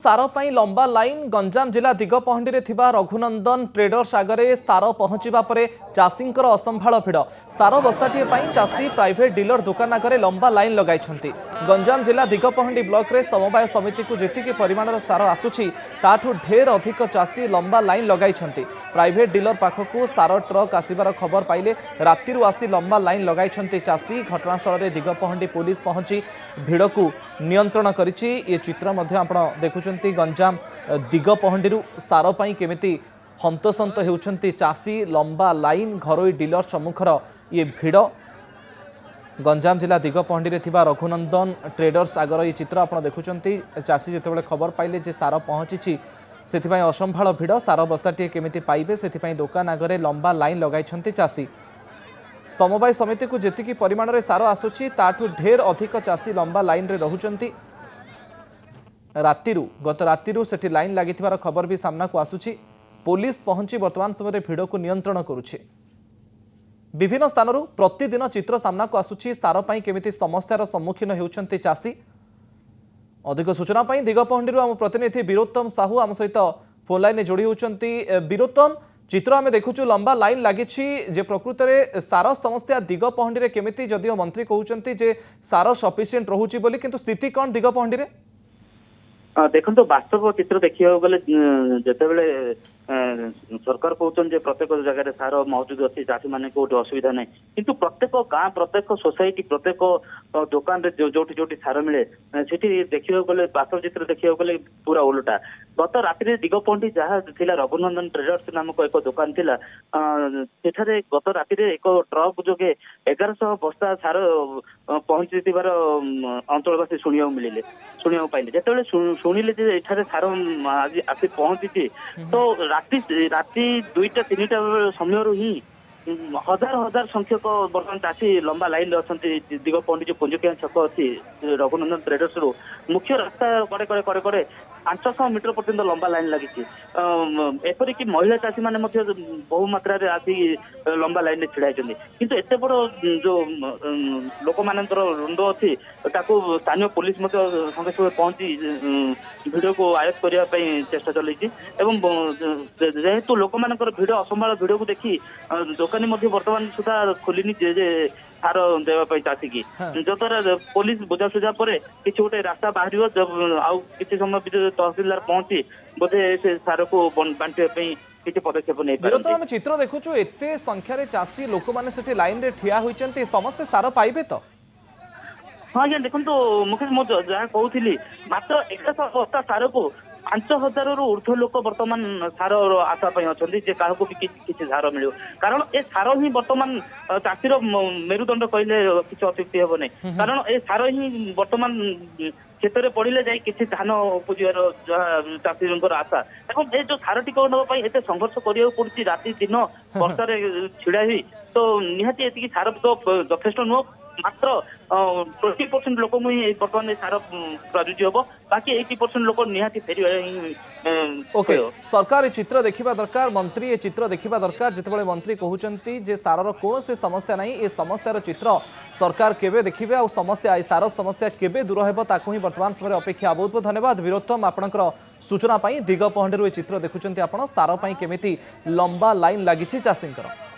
सार पर लंबा लाइन गंजाम जिला दिगपहंडी में थिबा रघुनंदन ट्रेडर्स आगे सार पहुंचा पर चाषी असंभाल भिड़ सार बस्ताटीए चाषी प्राइवेट डीलर दुकान आगे लंबा लाइन लगाई गंजाम जिला दिगपहंडी ब्लॉक रे समवाय समिति को जेतिकी परिमाण सार आसुची ताठू ढेर अधिक चाषी लंबा लाइन लगाई प्राइवेट डीलर पाखक सार ट्रक आसबार खबर पाइले राति आसी लंबा लाइन लगाई चाषी घटनास्थल में दिगपहंडी पुलिस पहुंची भिड़ को नियंत्रण करिछि। ये चित्र आप देखुं गंजाम दिगपहंडी सार पाई केमिति हंतसंत होउछंती चाषी लंबा लाइन घरोई डीलर सम्मुखर ये भिड़ गंजाम जिला दिगपहंडी में थिबा रघुनंदन ट्रेडर्स आगर ये चित्र आप देखुं चाषी जितेबाला खबर पाइले जे सार पहुंची से असंभाल भिड़ सार बस्ताटीए केमिति पाइबे से दुकान आगे लंबा लाइन लगाई चाषी समवाय समिति को जेतिकी परिमाण में सार आसुची ताठू ढेर अधिक चाषी लंबा लाइन रे रहुचंती गत रातिरु सेठी लाइन लगी खबर भी सामना को आसुची पुलिस पहुंची वर्तमान समय भिड़ को नियंत्रण करुछि। विभिन्न स्थान प्रतिदिन चित्र सामना को आसुची सार पाई केमिति समस्यार सम्मुखीन होउछंती चाषी। अधिक सूचना पाई दिगपहंडी आम प्रतिनिधि वीरोत्तम साहू आम सहित फोन लाइन जोड़ी होउछंती। वीरोत्तम चित्र आम देखुचु लंबा लाइन लगी जे प्रकृत में सार समस्या दिगपहंडी रे केमिति जदियो मंत्री कहउछंती जे सार सफिशिएंट रहुची बोली किंतु स्थिति कौन दिगपहंडी रे? देखो तो वास्तव चित्र देखा गले जितेबले सरकार कहते प्रत्येक जगह सार मौजूद अच्छी चाषी मान कोई असुविधा ना किंतु प्रत्येक गाँ प्रत्येक सोसाइटी प्रत्येक दुकान जो जो सार मिले से देखा गले वास्तव चित्र देखा गले पूरा उल्टा। गत राति दिगपहंडी जहाँ थिला रघुनंदन ट्रेडर्स नामक एक दुकान थिला सेठारे गत राति एक ट्रक जोगे 1100 बस्ता सार पहुंची अंचलवासी शुणा पाइले जिते शुणिले एठारे सार आज आसी पहुंची तो राति 2टा-3टा समय ही हजार हजार संख्यक बर्तमान चाषी लंबा लाइन अच्छा दिगपहंडी जो पुंजकिया छक अच्छी रघुनंदन ट्रेडर्स रु मुख्य रास्ता कड़े कड़े कड़े कड़े 500 मीटर पर्यंत लंबा लाइन लगी एपरिक महिला चाषी मैंने बहु मात्रा आसी लंबा लाइन छिड़ा किंतु एत बड़ जो लोक मान रुंड अच्छी स्थानीय पुलिस संगे संगे पहुंची भिड़ को आयत्त करने चेष्टा चलती जेहेतु लोक मान भिड़ असंभाल भिड़ को देखी दोकानी बर्तमान सुधा खोलिनी जे सार देवाई चाषी की जद्वारा पुलिस बुझासुझा पर किसी गोटे रास्ता बाहर आउ किसी समय तहसीलदार पहुंची बोधे से सार को बांटे किसी पदक्षेप नहीं। आम चित्र देखुचु एते संख्यार चाषी लोक मैंने से लाइन रे ठिया होइचंती समस्ते सार पाइबे तो? हाँ आज्ञा देखो तो मुकेश मो जहाँ कहूली मात्र 100 बस्ता सार को 5000 रु ऊर्ध्व लोक बर्तमान सार आशा अच्छा क्या भी किसी सार मिल कारण ए सार ही बर्तमान चाषीर मेरुदंड कहले किसी अत्युक्ति हे नहीं कारण ए सार ही बर्तमान क्षेत्र में पड़े जाए किसी धान उपजार चाषी आशा देखो ये जो सार टिक नापी एत संघर्ष करा पड़ी राति दिन वर्षा छिड़ा हुई तो निहाती एति सार तो यथेष्ट नुह मात्र 20% लोक बर्तमान सार प्रयुज्य हम बाकी 80% लोक निहाती फेर। ओके सरकार ये चित्र देखा दरकार मंत्री ये चित्र देखा दरकार जितेबाला मंत्री कहते जे सारर कौन से समस्या नहीं ये समस्यार चित्र सरकार केबे देखिबे आ समस्या सार समस्या केबे दूर हेबो ताकू ही वर्तमान समय अपेक्षा। बहुत बहुत धन्यवाद वीरोत्तम आपनकर सूचना पाई। दिगपहंडी चित्र देखुचंती आपण सार पाई केमिति लंबा लाइन लागिछि चाषींकर।